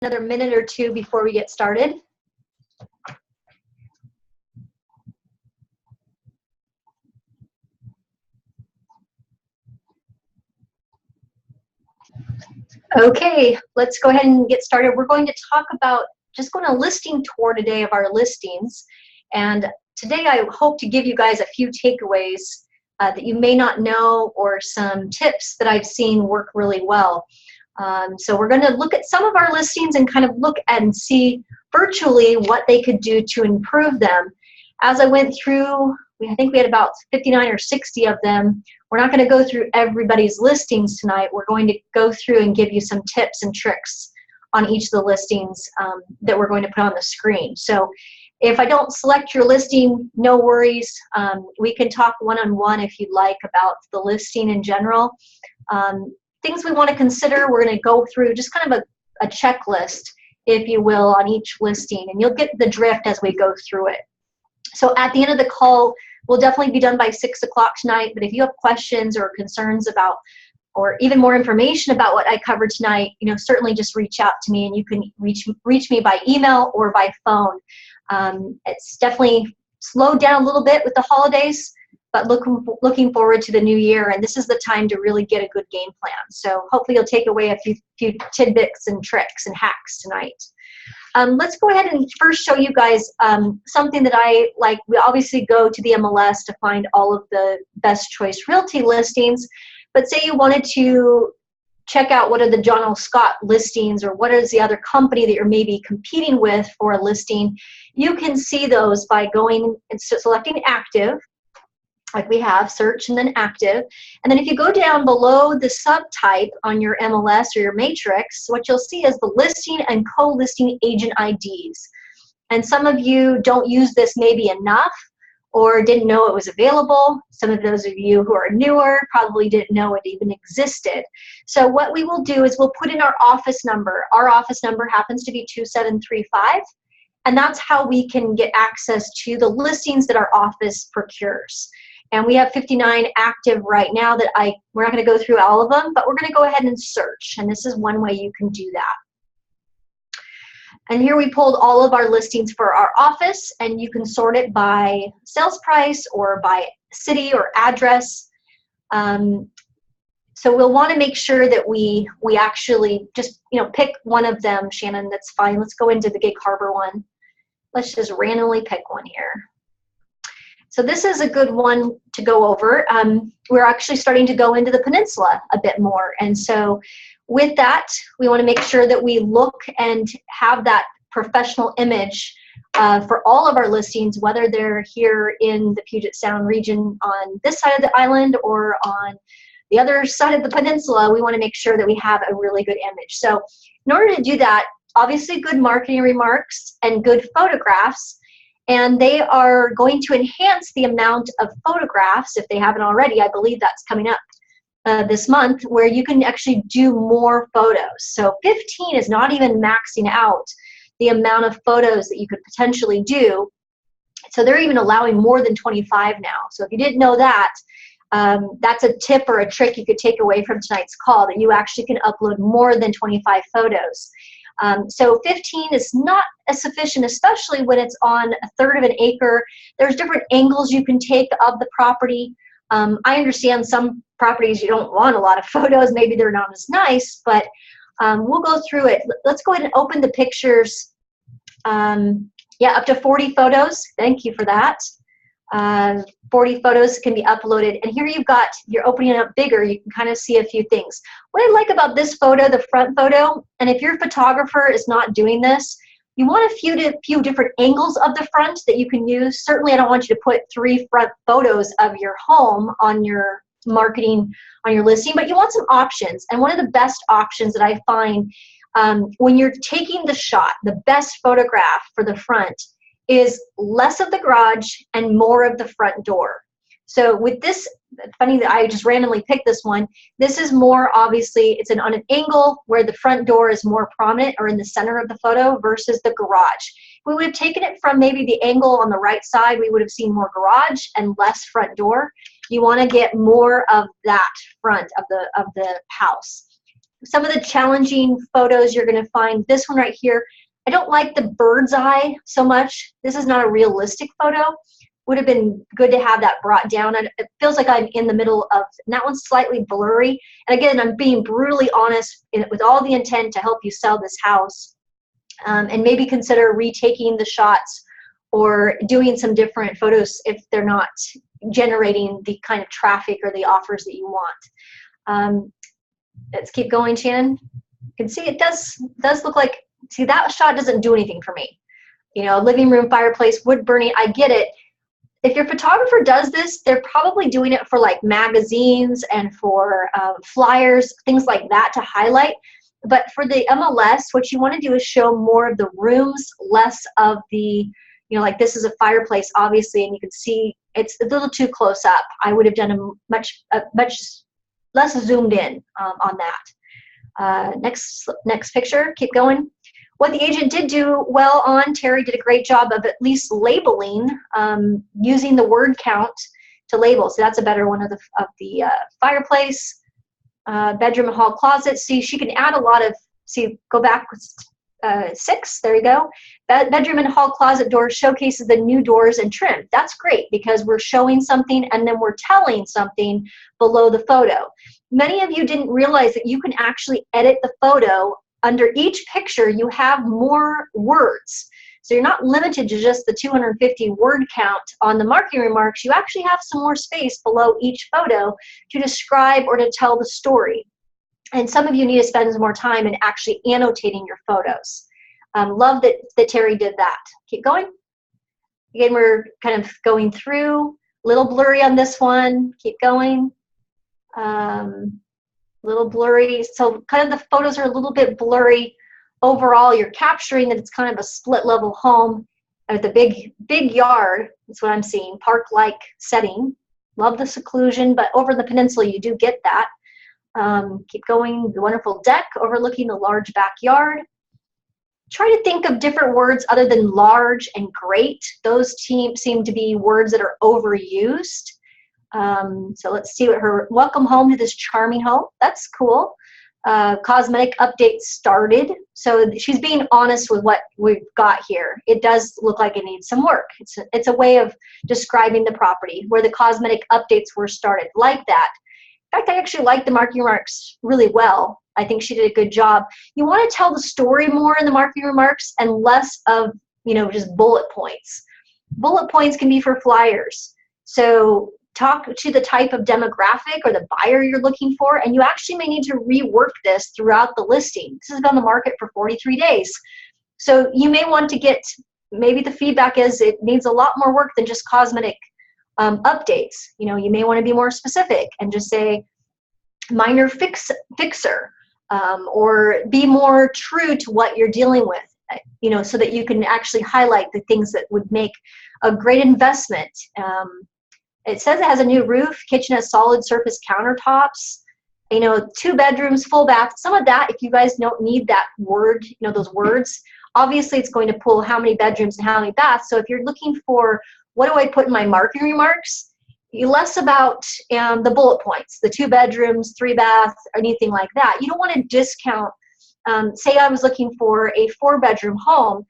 Another minute or two before we get started. Okay, let's go ahead and get started. We're going to talk about just going a listing tour today of our listings. And today I hope to give you guys a few takeaways that you may not know, or some tips that I've seen work really well. So we're going to look at some of our listings and kind of look at and see virtually what they could do to improve them. As I went through, I think we had about 59 or 60 of them. We're not going to go through everybody's listings tonight. We're going to go through and give you some tips and tricks on each of the listings that we're going to put on the screen. So if I don't select your listing, no worries. We can talk one-on-one if you'd like about the listing in general. Things we want to consider, we're going to go through just kind of a checklist, if you will, on each listing, and you'll get the drift as we go through it. So at the end of the call, we'll definitely be done by 6 o'clock tonight, but if you have questions or concerns about, or even more information about what I covered tonight, certainly just reach out to me, and you can reach me by email or by phone. It's definitely slowed down a little bit with the holidays, but looking forward to the new year, and this is the time to really get a good game plan. So hopefully you'll take away a few tidbits and tricks and hacks tonight. Let's go ahead and first show you guys something that I like. We obviously go to the MLS to find all of the best Choice Realty listings, but say you wanted to check out what are the John L. Scott listings, or what is the other company that you're maybe competing with for a listing. You can see those by going and selecting active, like we have, search and then active. And then if you go down below the subtype on your MLS or your matrix, what you'll see is the listing and co-listing agent IDs. And some of you don't use this maybe enough, or didn't know it was available. Some of those of you who are newer probably didn't know it even existed. So what we will do is we'll put in our office number. Our office number happens to be 2735. And that's how we can get access to the listings that our office procures. And we have 59 active right now that we're not going to go through all of them, but we're going to go ahead and search. And this is one way you can do that. And here we pulled all of our listings for our office, and you can sort it by sales price or by city or address. So we'll want to make sure that we actually just pick one of them. Shannon, that's fine. Let's go into the Gig Harbor one. Let's just randomly pick one here. So this is a good one to go over. We're actually starting to go into the peninsula a bit more. And so with that, we want to make sure that we look and have that professional image for all of our listings, whether they're here in the Puget Sound region on this side of the island or on the other side of the peninsula. We want to make sure that we have a really good image. So in order to do that, obviously good marketing remarks and good photographs. And they are going to enhance the amount of photographs, if they haven't already. I believe that's coming up this month, where you can actually do more photos. So 15 is not even maxing out the amount of photos that you could potentially do. So they're even allowing more than 25 now. So if you didn't know that, that's a tip or a trick you could take away from tonight's call, that you actually can upload more than 25 photos. So 15 is not as sufficient, especially when it's on a third of an acre. There's different angles you can take of the property. I understand some properties you don't want a lot of photos. Maybe they're not as nice, but we'll go through it. Let's go ahead and open the pictures. Yeah, up to 40 photos. Thank you for that. 40 photos can be uploaded. And here you're opening it up bigger. You can kind of see a few things. What I like about this photo, the front photo, and if your photographer is not doing this, you want a few different angles of the front that you can use. Certainly, I don't want you to put 3 front photos of your home on your marketing, on your listing, but you want some options. And one of the best options that I find when you're taking the shot, the best photograph for the front is less of the garage and more of the front door. So with this, funny that I just randomly picked this one, this is more obviously, it's on an angle where the front door is more prominent or in the center of the photo versus the garage. We would have taken it from maybe the angle on the right side, we would have seen more garage and less front door. You want to get more of that front of the house. Some of the challenging photos you're going to find, this one right here, I don't like the bird's eye so much. This is not a realistic photo. Would have been good to have that brought down. And it feels like I'm in the middle of, and that one's slightly blurry. And again, I'm being brutally honest with all the intent to help you sell this house. And maybe consider retaking the shots or doing some different photos if they're not generating the kind of traffic or the offers that you want. Let's keep going, Shannon. You can see it does look like, see, that shot doesn't do anything for me. You know, living room, fireplace, wood burning, I get it. If your photographer does this, they're probably doing it for like magazines and for flyers, things like that to highlight. But for the MLS, what you want to do is show more of the rooms, less of the, you know, like this is a fireplace, obviously, and you can see it's a little too close up. I would have done a much less zoomed in on that. Next picture, keep going. What the agent did do well on, Terry did a great job of at least labeling, using the word count to label. So that's a better one of the fireplace, bedroom and hall closet. See, she can add a lot of, see, go back 6, there you go. Bedroom and hall closet door showcases the new doors and trim. That's great because we're showing something and then we're telling something below the photo. Many of you didn't realize that you can actually edit the photo. Under each picture, you have more words. So you're not limited to just the 250 word count on the marketing remarks. You actually have some more space below each photo to describe or to tell the story. And some of you need to spend some more time in actually annotating your photos. Love that Terry did that. Keep going. Again, we're kind of going through. A little blurry on this one. Keep going. Little blurry. So kind of the photos are a little bit blurry. Overall, you're capturing that it's kind of a split level home with a big yard. That's what I'm seeing. Park-like setting. Love the seclusion, but over the peninsula, you do get that. Keep going. The wonderful deck overlooking the large backyard. Try to think of different words other than large and great. Those seem to be words that are overused. So let's see what her welcome home to this charming home. That's cool. Cosmetic update started. So she's being honest with what we've got here. It does look like it needs some work. It's a way of describing the property where the cosmetic updates were started, like that. In fact, I actually like the marketing remarks really well. I think she did a good job. You want to tell the story more in the marketing remarks and less of, you know, just bullet points. Bullet points can be for flyers. So talk to the type of demographic or the buyer you're looking for, and you actually may need to rework this throughout the listing. This has been on the market for 43 days. So you may want to get, maybe the feedback is it needs a lot more work than just cosmetic updates. You know, you may want to be more specific and just say minor fixer, or be more true to what you're dealing with, you know, so that you can actually highlight the things that would make a great investment. It says it has a new roof, kitchen has solid surface countertops, you know, 2 bedrooms, full bath. Some of that, if you guys don't need that word, you know, those words, obviously it's going to pull how many bedrooms and how many baths. So if you're looking for what do I put in my marketing remarks, less about the bullet points, the 2 bedrooms, 3 baths, or anything like that. You don't want to discount. Say I was looking for a 4-bedroom home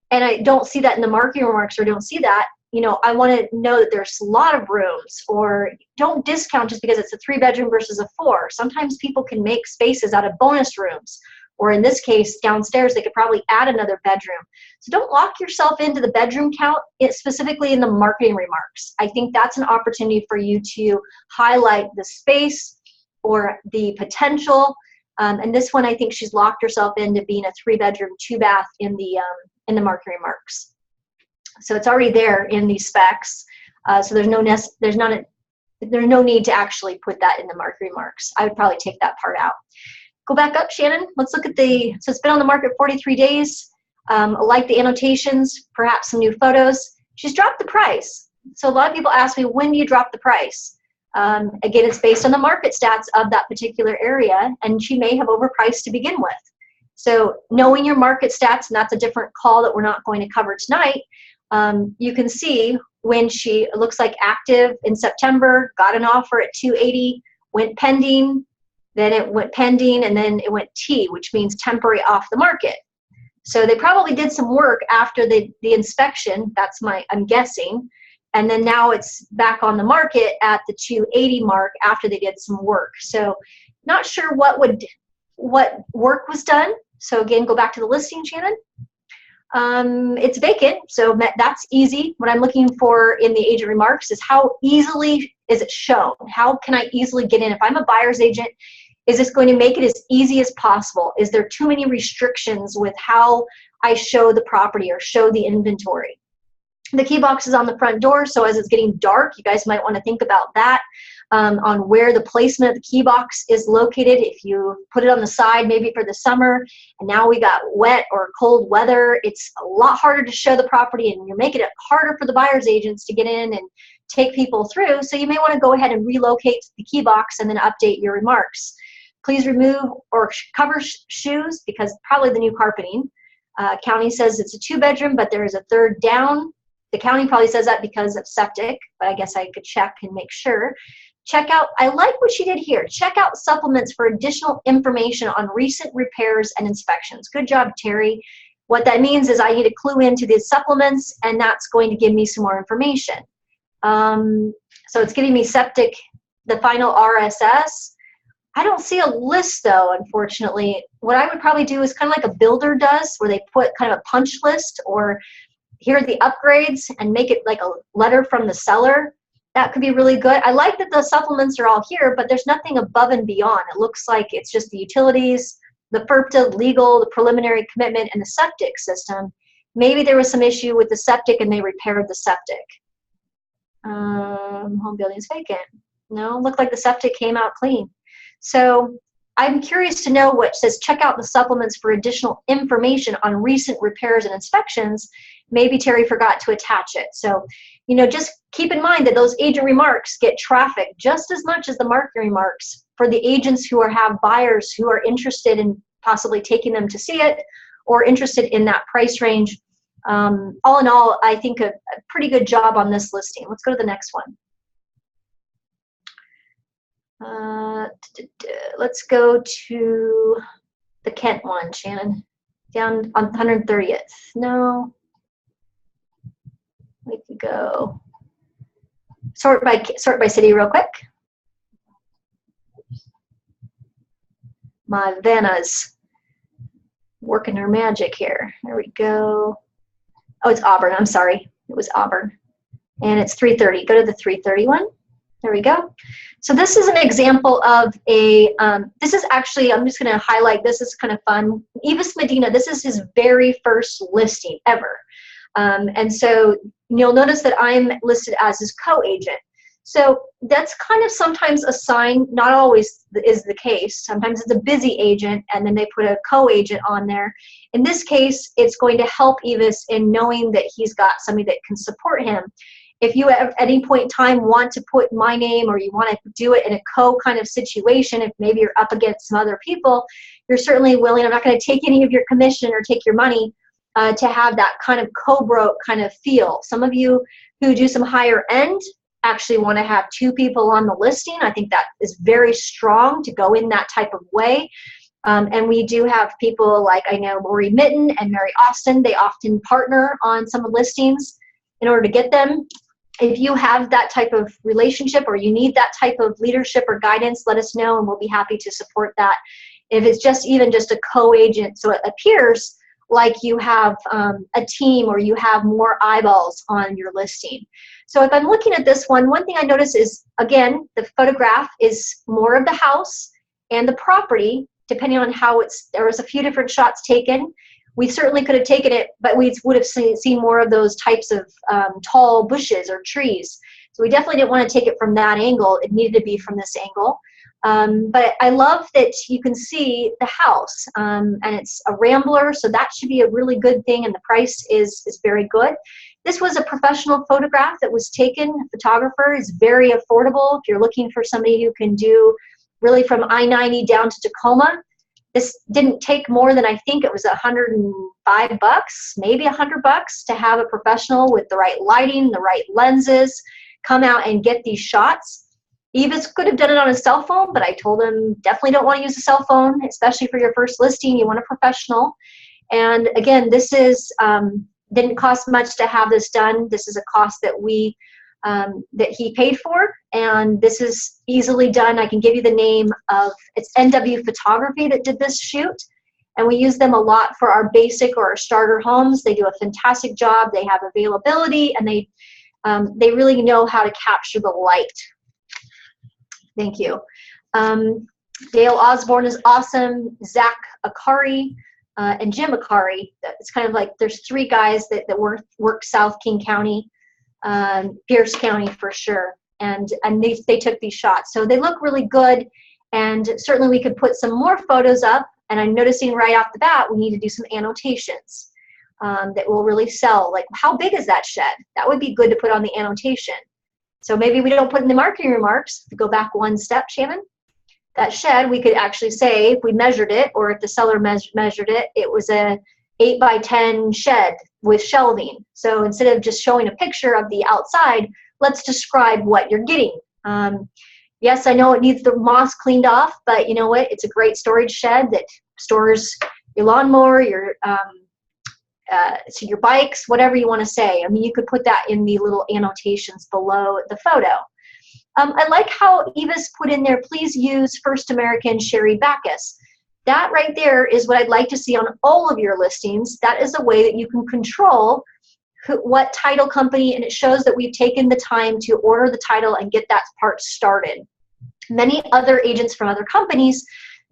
and I don't see that in the marketing remarks or don't see that. You know, I want to know that there's a lot of rooms, or don't discount just because it's a 3-bedroom versus a 4. Sometimes people can make spaces out of bonus rooms, or in this case, downstairs, they could probably add another bedroom. So don't lock yourself into the bedroom count, specifically in the marketing remarks. I think that's an opportunity for you to highlight the space or the potential. And this one, I think she's locked herself into being a 3-bedroom, 2-bath in the marketing remarks. So it's already there in these specs. So there's no need to actually put that in the marketing remarks. I would probably take that part out. Go back up, Shannon. Let's look at so it's been on the market 43 days. I like the annotations, perhaps some new photos. She's dropped the price. So a lot of people ask me, when do you drop the price? Again, it's based on the market stats of that particular area, and she may have overpriced to begin with. So knowing your market stats, and that's a different call that we're not going to cover tonight, you can see when it looks like active in September, got an offer at 280, went pending, then it went pending, and then it went T, which means temporary off the market. So they probably did some work after the inspection. I'm guessing. And then now it's back on the market at the 280 mark after they did some work. So not sure what work was done. So again, go back to the listing, Shannon. It's vacant, so that's easy. What I'm looking for in the agent remarks is how easily is it shown? How can I easily get in? If I'm a buyer's agent, is this going to make it as easy as possible? Is there too many restrictions with how I show the property or show the inventory? The key box is on the front door, so as it's getting dark, you guys might want to think about that, on where the placement of the key box is located. If you put it on the side, maybe for the summer, and now we got wet or cold weather, it's a lot harder to show the property, and you're making it harder for the buyer's agents to get in and take people through. So you may want to go ahead and relocate the key box and then update your remarks. Please remove or cover shoes, because probably the new carpeting. County says it's a 2-bedroom, but there is a third down. The county probably says that because of septic, but I guess I could check and make sure. Check out, I like what she did here. Check out supplements for additional information on recent repairs and inspections. Good job, Terry. What that means is I need to clue into the supplements, and that's going to give me some more information. So it's giving me septic, the final RSS. I don't see a list though, unfortunately. What I would probably do is kind of like a builder does, where they put kind of a punch list, or here are the upgrades, and make it like a letter from the seller. That could be really good. I like that the supplements are all here, but there's nothing above and beyond. It looks like it's just the utilities, the FERPTA, legal, the preliminary commitment, and the septic system. Maybe there was some issue with the septic and they repaired the septic. Home building is vacant. No, looked like the septic came out clean. So I'm curious to know what says check out the supplements for additional information on recent repairs and inspections. Maybe Terry forgot to attach it. So, you know, just keep in mind that those agent remarks get traffic just as much as the marketing remarks for the agents who have buyers who are interested in possibly taking them to see it or interested in that price range. All in all, I think a pretty good job on this listing. Let's go to the next one. Let's go to the Kent one, Shannon. Down on 130th. No. We could go sort by city real quick. My Vanna's working her magic here. There we go. Oh, it's Auburn. I'm sorry. It was Auburn. And it's 330. Go to the 331. There we go. So this is an example of a, this is actually, I'm just going to highlight, this is kind of fun. Evis Medina, this is his very first listing ever. And so you'll notice that I'm listed as his co-agent. So that's kind of sometimes a sign, not always is the case. Sometimes it's a busy agent and then they put a co-agent on there. In this case, it's going to help Evis in knowing that he's got somebody that can support him. If you at any point in time want to put my name, or you want to do it in a kind of situation, if maybe you're up against some other people, you're certainly willing. I'm not going to take any of your commission or take your money to have that kind of co-broke kind of feel. Some of you who do some higher end actually want to have 2 people on the listing. I think that is very strong to go in that type of way. And we do have people like, I know Lori Mitten and Mary Austin, they often partner on some listings in order to get them. If you have that type of relationship or you need that type of leadership or guidance, let us know and we'll be happy to support that. If it's just even just a co-agent, so it appears like you have a team or you have more eyeballs on your listing. So if I'm looking at this one thing I notice is, again, the photograph is more of the house and the property, depending on how there was a few different shots taken. We certainly could have taken it, but we would have seen more of those types of tall bushes or trees. So we definitely didn't want to take it from that angle. It needed to be from this angle. But I love that you can see the house, and it's a Rambler, so that should be a really good thing, and the price is very good. This was a professional photograph that was taken. A photographer is very affordable if you're looking for somebody who can do really from I-90 down to Tacoma. This didn't take more than, I think it was $105, maybe $100 to have a professional with the right lighting, the right lenses, come out and get these shots. Evis could have done it on his cell phone, but I told him definitely don't want to use a cell phone, especially for your first listing. You want a professional. And again, this is didn't cost much to have this done. This is a cost that that he paid for, and this is easily done. I can give you the name of, it's NW Photography that did this shoot, and we use them a lot for our basic or our starter homes. They do a fantastic job. They have availability, and they really know how to capture the light. Thank you. Dale Osborne is awesome. Zach Akari and Jim Akari. It's kind of like there's three guys that work South King County, Pierce County for sure. And they took these shots. So they look really good. And certainly we could put some more photos up. And I'm noticing right off the bat, we need to do some annotations that will really sell. Like, how big is that shed? That would be good to put on the annotation. So maybe we don't put in the marketing remarks. Go back one step, Shannon. That shed, we could actually say, if we measured it, or if the seller measured it, it was a 8 by 10 shed with shelving. So instead of just showing a picture of the outside, let's describe what you're getting. Yes, I know it needs the moss cleaned off, but you know what? It's a great storage shed that stores your lawnmower, so your bikes, whatever you want to say. I mean, you could put that in the little annotations below the photo. I like how Eva's put in there, please use First American Sherry Backus. That right there is what I'd like to see on all of your listings. That is a way that you can control what title company, and it shows that we've taken the time to order the title and get that part started. Many other agents from other companies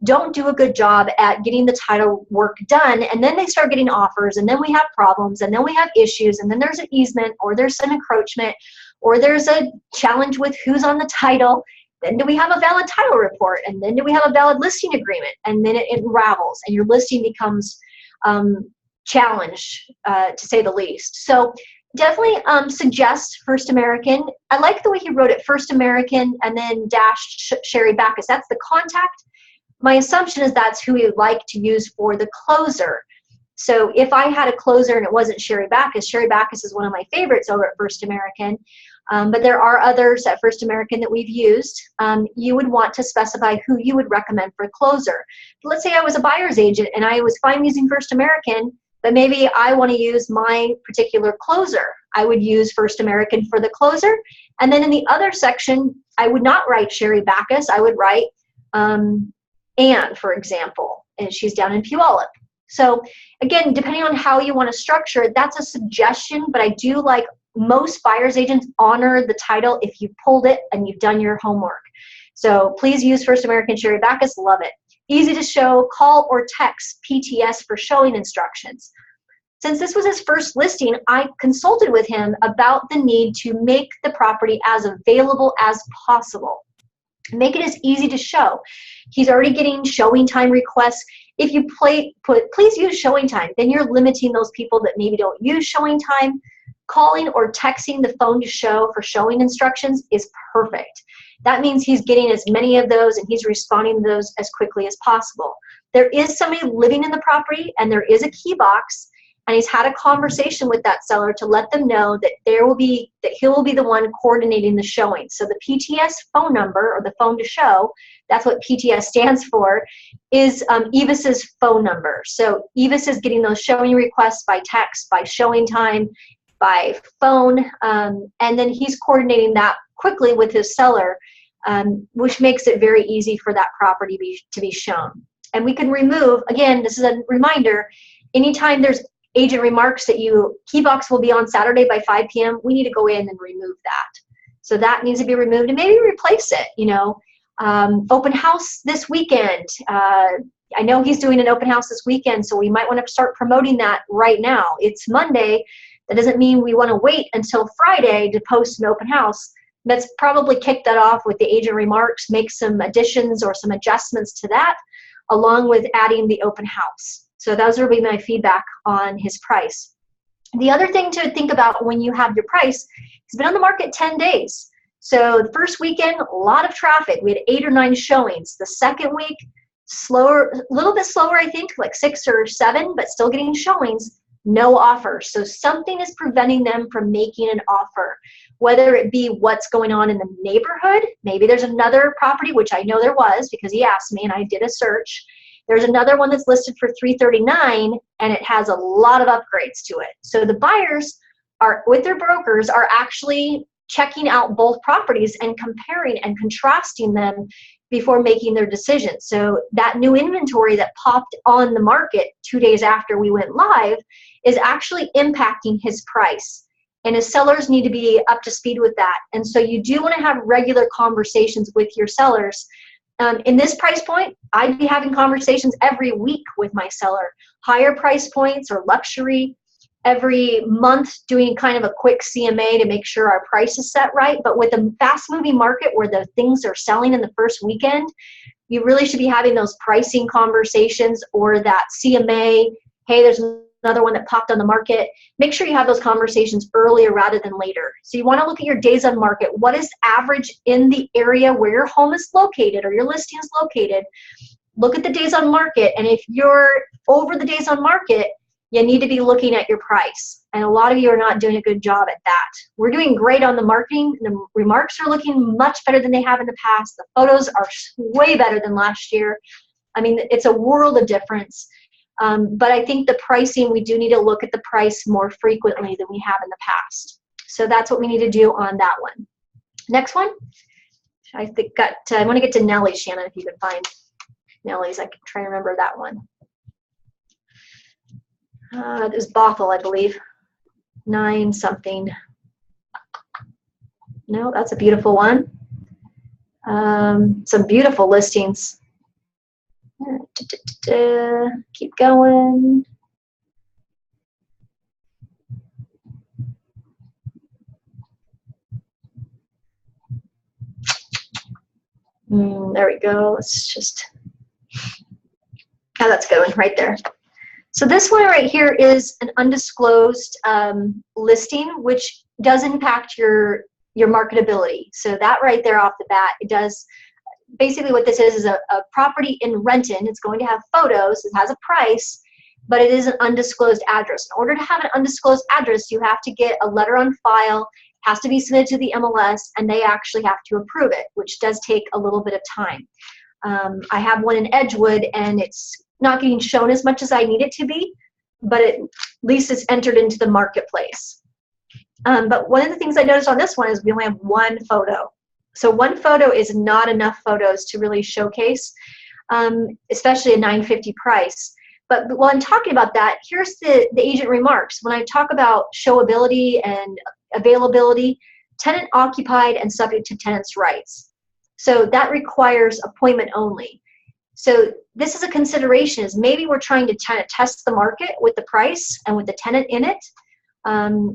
don't do a good job at getting the title work done, and then they start getting offers, and then we have problems, and then we have issues, and then there's an easement, or there's an encroachment, or there's a challenge with who's on the title. Then do we have a valid title report, and then do we have a valid listing agreement, and then it unravels, and your listing becomes challenged, to say the least. So definitely suggest First American. I like the way he wrote it, First American, and then dash Sherry Backus. That's the contact. My assumption is that's who we would like to use for the closer. So if I had a closer and it wasn't Sherry Backus is one of my favorites over at First American, but there are others at First American that we've used. You would want to specify who you would recommend for a closer. Let's say I was a buyer's agent and I was fine using First American, but maybe I want to use my particular closer. I would use First American for the closer. And then in the other section, I would not write Sherry Backus. I would write Anne, for example, and she's down in Puyallup. So again, depending on how you want to structure it, that's a suggestion, but I do like most buyer's agents honor the title if you pulled it and you've done your homework. So please use First American Sherry Backus, love it. Easy to show, call or text PTS for showing instructions. Since this was his first listing, I consulted with him about the need to make the property as available as possible. Make it as easy to show. He's already getting showing time requests. If you put please use showing time, then you're limiting those people that maybe don't use showing time. Calling or texting the phone to show for showing instructions is perfect. That means he's getting as many of those and he's responding to those as quickly as possible. There is somebody living in the property and there is a key box, and he's had a conversation with that seller to let them know that he will be the one coordinating the showing. So the PTS phone number, or the phone to show, that's what PTS stands for, is Evis's phone number. So Evis is getting those showing requests by text, by showing time, by phone, and then he's coordinating that quickly with his seller, which makes it very easy for that property to be shown. And we can remove, again, this is a reminder, anytime there's agent remarks that key box will be on Saturday by 5 p.m., we need to go in and remove that. So that needs to be removed and maybe replace it, open house this weekend. I know he's doing an open house this weekend, so we might want to start promoting that right now. It's Monday. That doesn't mean we want to wait until Friday to post an open house. Let's probably kick that off with the agent remarks, make some additions or some adjustments to that, along with adding the open house. So those will be my feedback on his price. The other thing to think about when you have your price, he's been on the market 10 days. So the first weekend, a lot of traffic. We had 8 or 9 showings. The second week, slower, a little bit slower, I think, like 6 or 7, but still getting showings. no offers. So something is preventing them from making an offer, whether it be what's going on in the neighborhood. Maybe there's another property, which I know there was because he asked me and I did a search. There's another one that's listed for $339 and it has a lot of upgrades to it. So the buyers are, with their brokers, are actually checking out both properties and comparing and contrasting them before making their decision. So that new inventory that popped on the market 2 days after we went live is actually impacting his price. And his sellers need to be up to speed with that. And so you do want to have regular conversations with your sellers. In this price point, I'd be having conversations every week with my seller. Higher price points or luxury, every month doing kind of a quick CMA to make sure our price is set right. But with a fast-moving market where the things are selling in the first weekend, you really should be having those pricing conversations or that CMA, hey, there's another one that popped on the market. Make sure you have those conversations earlier rather than later. So you want to look at your days on market. What is average in the area where your home is located or your listing is located? Look at the days on market. And if you're over the days on market, you need to be looking at your price. And a lot of you are not doing a good job at that. We're doing great on the marketing. The remarks are looking much better than they have in the past. The photos are way better than last year. I mean, it's a world of difference. But I think the pricing, we do need to look at the price more frequently than we have in the past. So that's what we need to do on that one. Next one. I think I want to get to Nellie, Shannon, if you can find Nellie's. I can try to remember that one. It was Bothell, I believe. 9 something. No, that's a beautiful one. Some beautiful listings. Keep going. There we go. Let's just, that's a good one right there. So this one right here is an undisclosed listing, which does impact your marketability. So that right there off the bat, it does. Basically what this is a property in Renton. It's going to have photos, it has a price, but it is an undisclosed address. In order to have an undisclosed address, you have to get a letter on file, has to be submitted to the MLS, and they actually have to approve it, which does take a little bit of time. I have one in Edgewood, and it's not getting shown as much as I need it to be, but at least it's entered into the marketplace. But one of the things I noticed on this one is we only have one photo. So one photo is not enough photos to really showcase, especially a $950 price. But while I'm talking about that, here's the agent remarks. When I talk about showability and availability, tenant occupied and subject to tenant's rights. So that requires appointment only. So this is a consideration, is maybe we're trying to test the market with the price and with the tenant in it.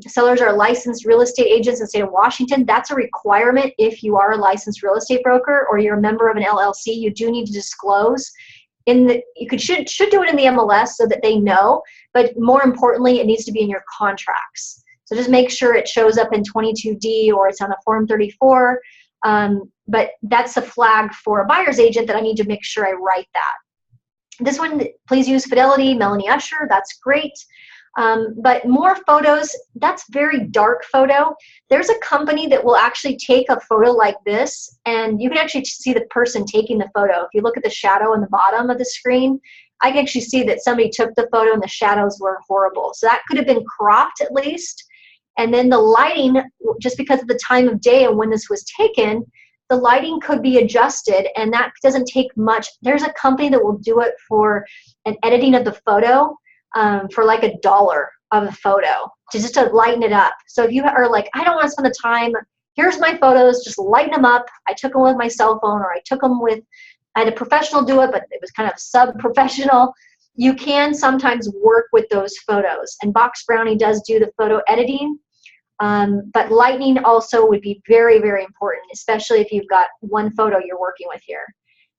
Sellers are licensed real estate agents in the state of Washington. That's a requirement if you are a licensed real estate broker or you're a member of an LLC. You do need to disclose. You should do it in the MLS so that they know, but more importantly, it needs to be in your contracts. So just make sure it shows up in 22D or it's on a Form 34. But that's a flag for a buyer's agent that I need to make sure I write that. This one, please use Fidelity, Melanie Usher. That's great. But more photos, that's very dark photo. There's a company that will actually take a photo like this, and you can actually see the person taking the photo. If you look at the shadow on the bottom of the screen, I can actually see that somebody took the photo and the shadows were horrible. So that could have been cropped at least. And then the lighting, just because of the time of day and when this was taken, the lighting could be adjusted, and that doesn't take much. There's a company that will do it for an editing of the photo for like $1 of a photo just to lighten it up. So if you are like, I don't want to spend the time, here's my photos, just lighten them up. I took them with my cell phone, or I took them with, I had a professional do it, but it was kind of sub-professional. You can sometimes work with those photos, and Box Brownie does do the photo editing. But lightning also would be very, very important, especially if you've got one photo you're working with here.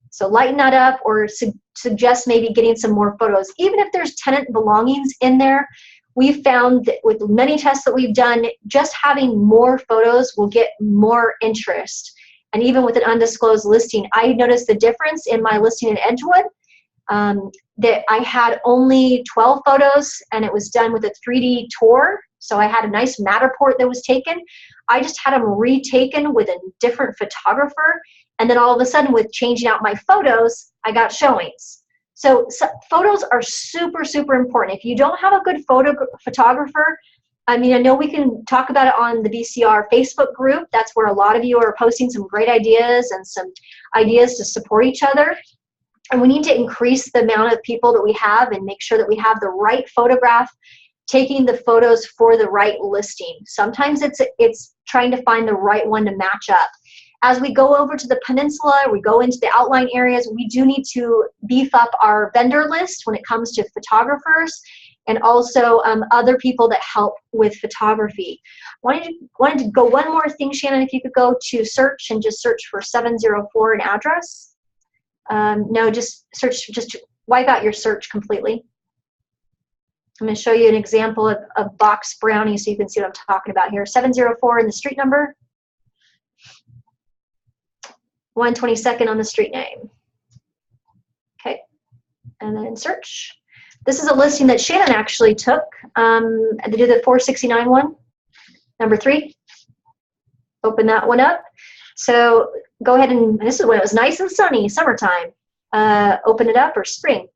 So lighten that up, or suggest maybe getting some more photos. Even if there's tenant belongings in there, we've found that with many tests that we've done, just having more photos will get more interest. And even with an undisclosed listing, I noticed the difference in my listing in Edgewood. that I had only 12 photos, and it was done with a 3D tour. So I had a nice Matterport that was taken. I just had them retaken with a different photographer. And then all of a sudden, with changing out my photos, I got showings. So photos are super, super important. If you don't have a good photographer, I mean, I know we can talk about it on the BCR Facebook group. That's where a lot of you are posting some great ideas and some ideas to support each other. And we need to increase the amount of people that we have and make sure that we have the right photograph taking the photos for the right listing. Sometimes it's trying to find the right one to match up. As we go over to the peninsula, we go into the outlying areas, we do need to beef up our vendor list when it comes to photographers and also other people that help with photography. Wanted to go one more thing, Shannon, if you could go to search and just search for 704 an address. No, just search, just wipe out your search completely. I'm going to show you an example of box brownie so you can see what I'm talking about here. 704 in the street number, 122nd on the street name. Okay, and then search. This is a listing that Shannon actually took to do the 469 one, number 3. Open that one up. So go ahead and this is when it was nice and sunny, summertime. Open it up, or spring.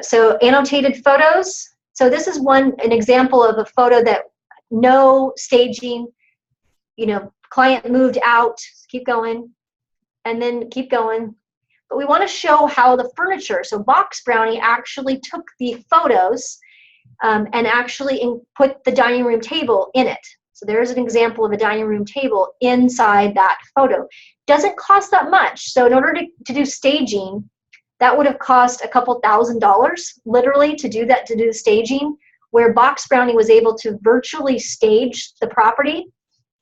So annotated photos. So this is an example of a photo that no staging, client moved out, keep going, and then keep going. But we want to show how the furniture, so Box Brownie actually took the photos and actually put the dining room table in it. So there's an example of a dining room table inside that photo. Doesn't cost that much. So in order to do staging, that would have cost a couple $1,000 literally to do that, to do the staging, where Box Brownie was able to virtually stage the property,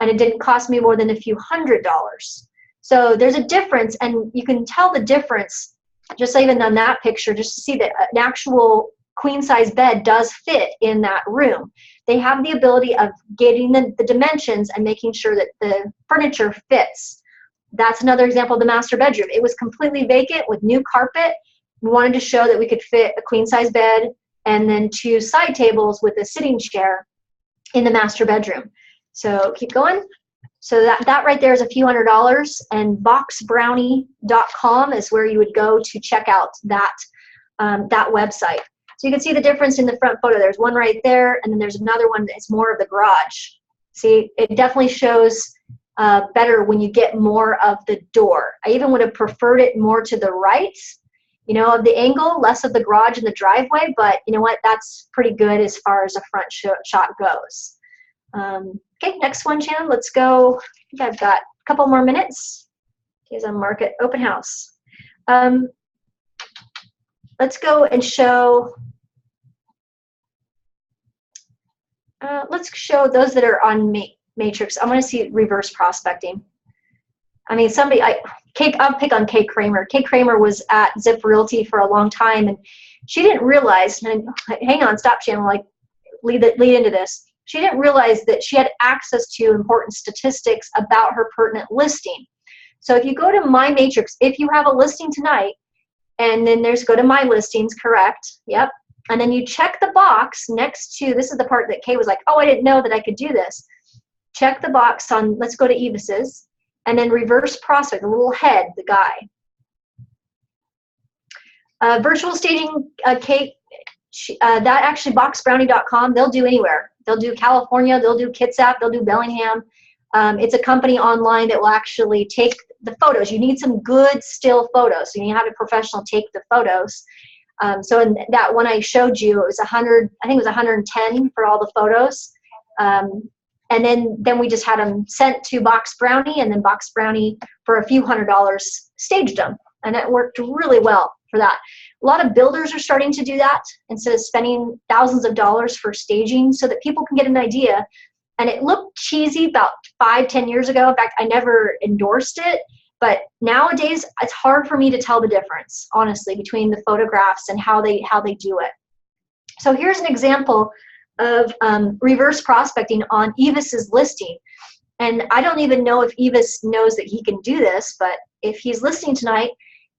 and it didn't cost me more than a few $100s. So there's a difference, and you can tell the difference just even on that picture, just to see that an actual queen size bed does fit in that room. They have the ability of getting the dimensions and making sure that the furniture fits. That's another example of the master bedroom. It was completely vacant with new carpet. We wanted to show that we could fit a queen size bed and then 2 side tables with a sitting chair in the master bedroom. So keep going. So that right there is a few $100s, and boxbrownie.com is where you would go to check out that website. So you can see the difference in the front photo. There's one right there, and then there's another one that's more of the garage. See, it definitely shows better when you get more of the door. I even would have preferred it more to the right, of the angle, less of the garage and the driveway, but you know what, that's pretty good as far as a front shot goes. Okay, next one, Shannon, let's go. I think I've got a couple more minutes. Here's a market open house. Let's go and show, let's show those that are on Matrix. I want to see reverse prospecting. I mean, I'll pick on Kay Kramer. Kay Kramer was at Zip Realty for a long time, and she didn't realize, and hang on, stop, Shannon, like lead into this. She didn't realize that she had access to important statistics about her pertinent listing. So if you go to My Matrix, if you have a listing tonight, and then go to My Listings, correct, yep, and then you check the box next to, this is the part that Kay was like, oh, I didn't know that I could do this. Check the box on, let's go to Evis's, and then reverse prospect, the little head, the guy. Virtual staging, Kate, that actually boxbrownie.com, they'll do anywhere. They'll do California, they'll do Kitsap, they'll do Bellingham. It's a company online that will actually take the photos. You need some good still photos, so you need to have a professional take the photos. So in that one I showed you, it was 100, I think it was 110 for all the photos. And then we just had them sent to Box Brownie, and then Box Brownie for a few $100s staged them, and it worked really well for that. A lot of builders are starting to do that instead of spending thousands of dollars for staging, so that people can get an idea. And it looked cheesy about 5-10 years ago. In fact, I never endorsed it, but nowadays it's hard for me to tell the difference, honestly, between the photographs and how they do it. So here's an example of reverse prospecting on Evis's listing. And I don't even know if Evis knows that he can do this, but if he's listening tonight,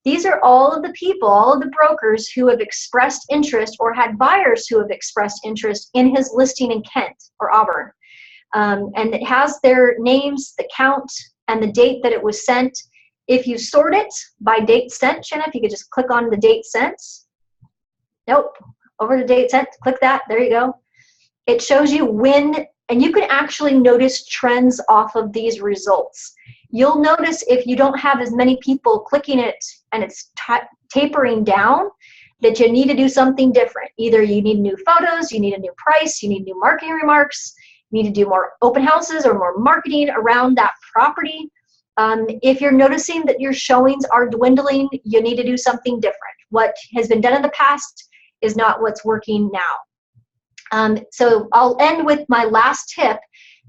These are all of the people, all of the brokers who have expressed interest or had buyers who have expressed interest in his listing in Kent or Auburn. And it has their names, the count, and the date that it was sent. If you sort it by date sent, Jenna, if you could just click on the date sent. Nope, over to date sent, click that, there you go. It shows you when, and you can actually notice trends off of these results. You'll notice if you don't have as many people clicking it and it's tapering down, that you need to do something different. Either you need new photos, you need a new price, you need new marketing remarks, you need to do more open houses or more marketing around that property. If you're noticing that your showings are dwindling, you need to do something different. What has been done in the past is not what's working now. So I'll end with my last tip.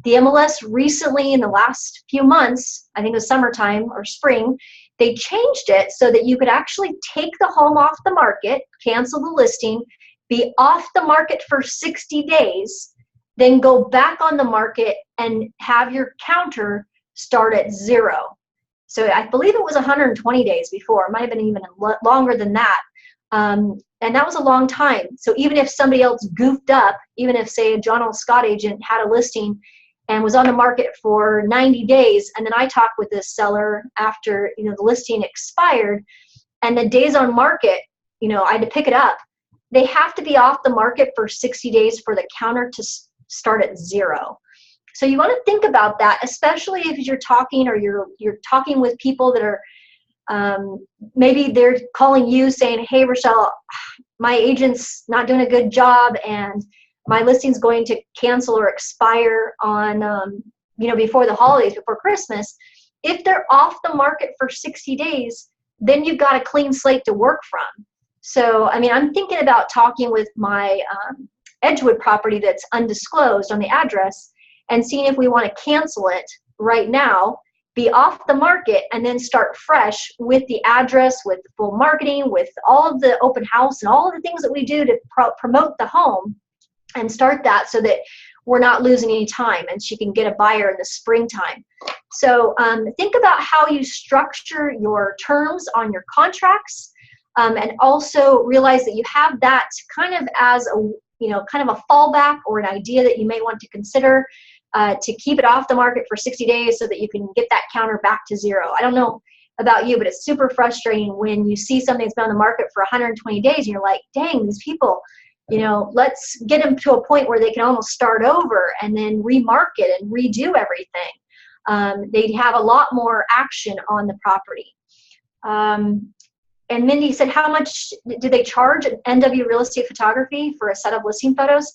The MLS recently, in the last few months, I think it was summertime or spring, they changed it so that you could actually take the home off the market, cancel the listing, be off the market for 60 days, then go back on the market and have your counter start at 0. So I believe it was 120 days before. It might have been even longer than that. And that was a long time. So even if somebody else goofed up, even if, say, a John L. Scott agent had a listing and was on the market for 90 days, and then I talked with this seller after, the listing expired, and the days on market, I had to pick it up. They have to be off the market for 60 days for the counter to start at 0. So you want to think about that, especially if you're talking or you're talking with people that are maybe they're calling you saying, hey, Rochelle, my agent's not doing a good job and my listing's going to cancel or expire on, before the holidays, before Christmas. If they're off the market for 60 days, then you've got a clean slate to work from. So, I'm thinking about talking with my Edgewood property that's undisclosed on the address and seeing if we want to cancel it right now, be off the market, and then start fresh with the address, with full marketing, with all of the open house and all of the things that we do to promote the home, and start that so that we're not losing any time and she can get a buyer in the springtime. So think about how you structure your terms on your contracts, and also realize that you have that kind of as a kind of a fallback or an idea that you may want to consider to keep it off the market for 60 days so that you can get that counter back to 0. I don't know about you, but it's super frustrating when you see something that's been on the market for 120 days and you're like, dang, these people, let's get them to a point where they can almost start over and then remarket and redo everything. They'd have a lot more action on the property. And Mindy said, how much do they charge at NW Real Estate Photography for a set of listing photos?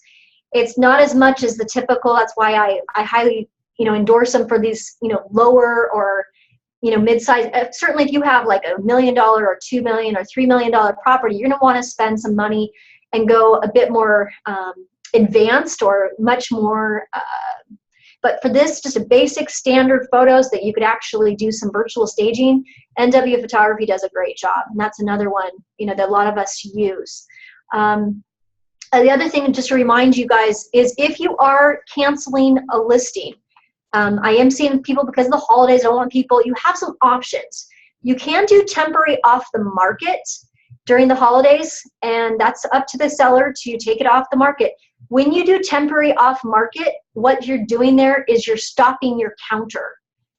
It's not as much as the typical. That's why I highly, endorse them for these, lower or, mid-size. Certainly if you have like $1 million or $2 million or $3 million property, you're going to want to spend some money and go a bit more advanced or much more. But for this, just a basic standard photos that you could actually do some virtual staging, NW Photography does a great job. And that's another one, that a lot of us use. The other thing, just to remind you guys, is if you are canceling a listing, I am seeing people, because of the holidays, I don't want people, you have some options. You can do temporary off the market during the holidays, and that's up to the seller to take it off the market. When you do temporary off market, what you're doing there is you're stopping your counter.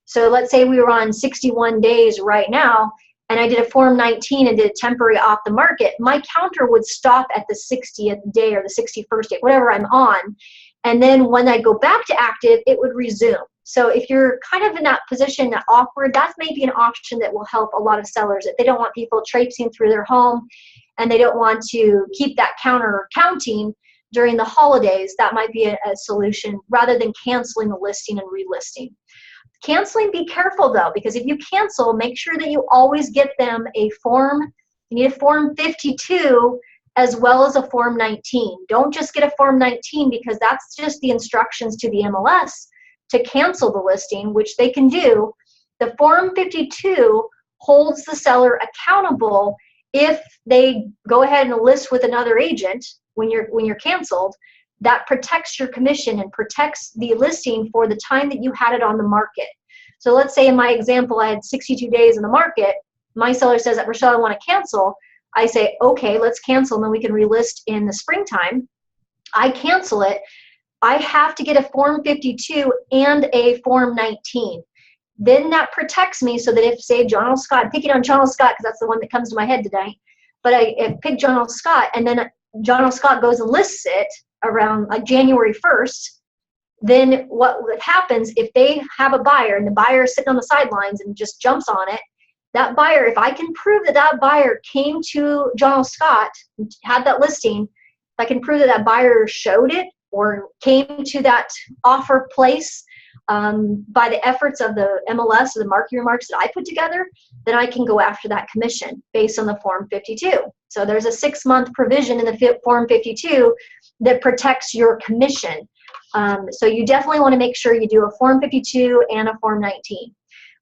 So let's say we were on 61 days right now, and I did a Form 19 and did a temporary off the market, my counter would stop at the 60th day or the 61st day, whatever I'm on. And then when I go back to active, it would resume. So if you're kind of in that position, that awkward, that's maybe an option that will help a lot of sellers. If they don't want people traipsing through their home and they don't want to keep that counter counting during the holidays, that might be a solution rather than canceling the listing and relisting. Canceling, be careful though, because if you cancel, make sure that you always get them a form. You need a Form 52 as well as a Form 19. Don't just get a Form 19 because that's just the instructions to the MLS to cancel the listing, which they can do. The Form 52 holds the seller accountable if they go ahead and list with another agent when you're canceled. That protects your commission and protects the listing for the time that you had it on the market. So let's say in my example, I had 62 days in the market. my seller says that, Rochelle, I want to cancel, I say, okay, let's cancel, and then we can relist in the springtime. I cancel it. I have to get a Form 52 and a Form 19. Then that protects me so that if, say, John L. Scott, I'm picking on John L. Scott because that's the one that comes to my head today, but I pick John L. Scott, and then John L. Scott goes and lists it around like January 1st, then what happens if they have a buyer and the buyer is sitting on the sidelines and just jumps on it, that buyer, if I can prove that that buyer came to John L. Scott, had that listing, if I can prove that that buyer showed it or came to that offer place by the efforts of the MLS or the marketing remarks that I put together, then I can go after that commission based on the Form 52. So there's a 6-month provision in the Form 52 that protects your commission. So you definitely want to make sure you do a Form 52 and a Form 19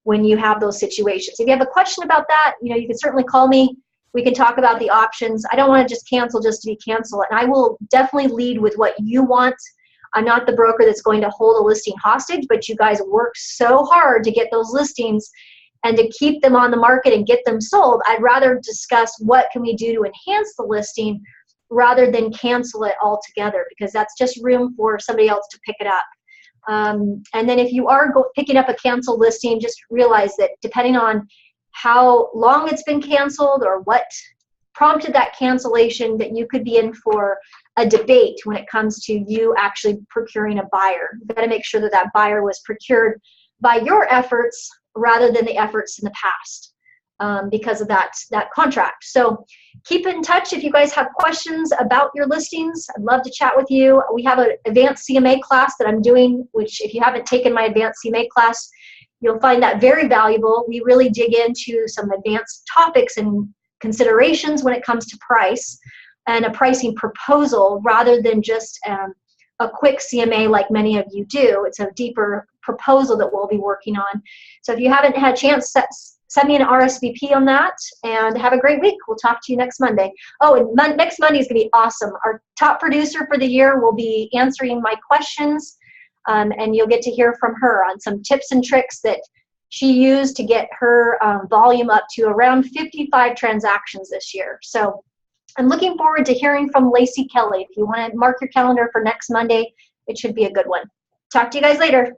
when you have those situations. If you have a question about that, you can certainly call me. We can talk about the options. I don't want to just cancel just to be canceled, and I will definitely lead with what you want. I'm not the broker that's going to hold a listing hostage, but you guys work so hard to get those listings and to keep them on the market and get them sold. I'd rather discuss what can we do to enhance the listing rather than cancel it altogether, because that's just room for somebody else to pick it up. And then if you are picking up a canceled listing, just realize that depending on how long it's been canceled or what prompted that cancellation, that you could be in for a debate when it comes to you actually procuring a buyer. You've got to make sure that that buyer was procured by your efforts rather than the efforts in the past because of that contract. So keep in touch if you guys have questions about your listings. I'd love to chat with you. We have an advanced CMA class that I'm doing, which if you haven't taken my advanced CMA class, you'll find that very valuable. We really dig into some advanced topics and considerations when it comes to price and a pricing proposal rather than just a quick CMA like many of you do. It's a deeper proposal that we'll be working on. So if you haven't had a chance, send me an RSVP on that, and have a great week. We'll talk to you next Monday. Oh, and next Monday is going to be awesome. Our top producer for the year will be answering my questions, and you'll get to hear from her on some tips and tricks that she used to get her volume up to around 55 transactions this year. So I'm looking forward to hearing from Lacey Kelly. If you want to mark your calendar for next Monday, it should be a good one. Talk to you guys later.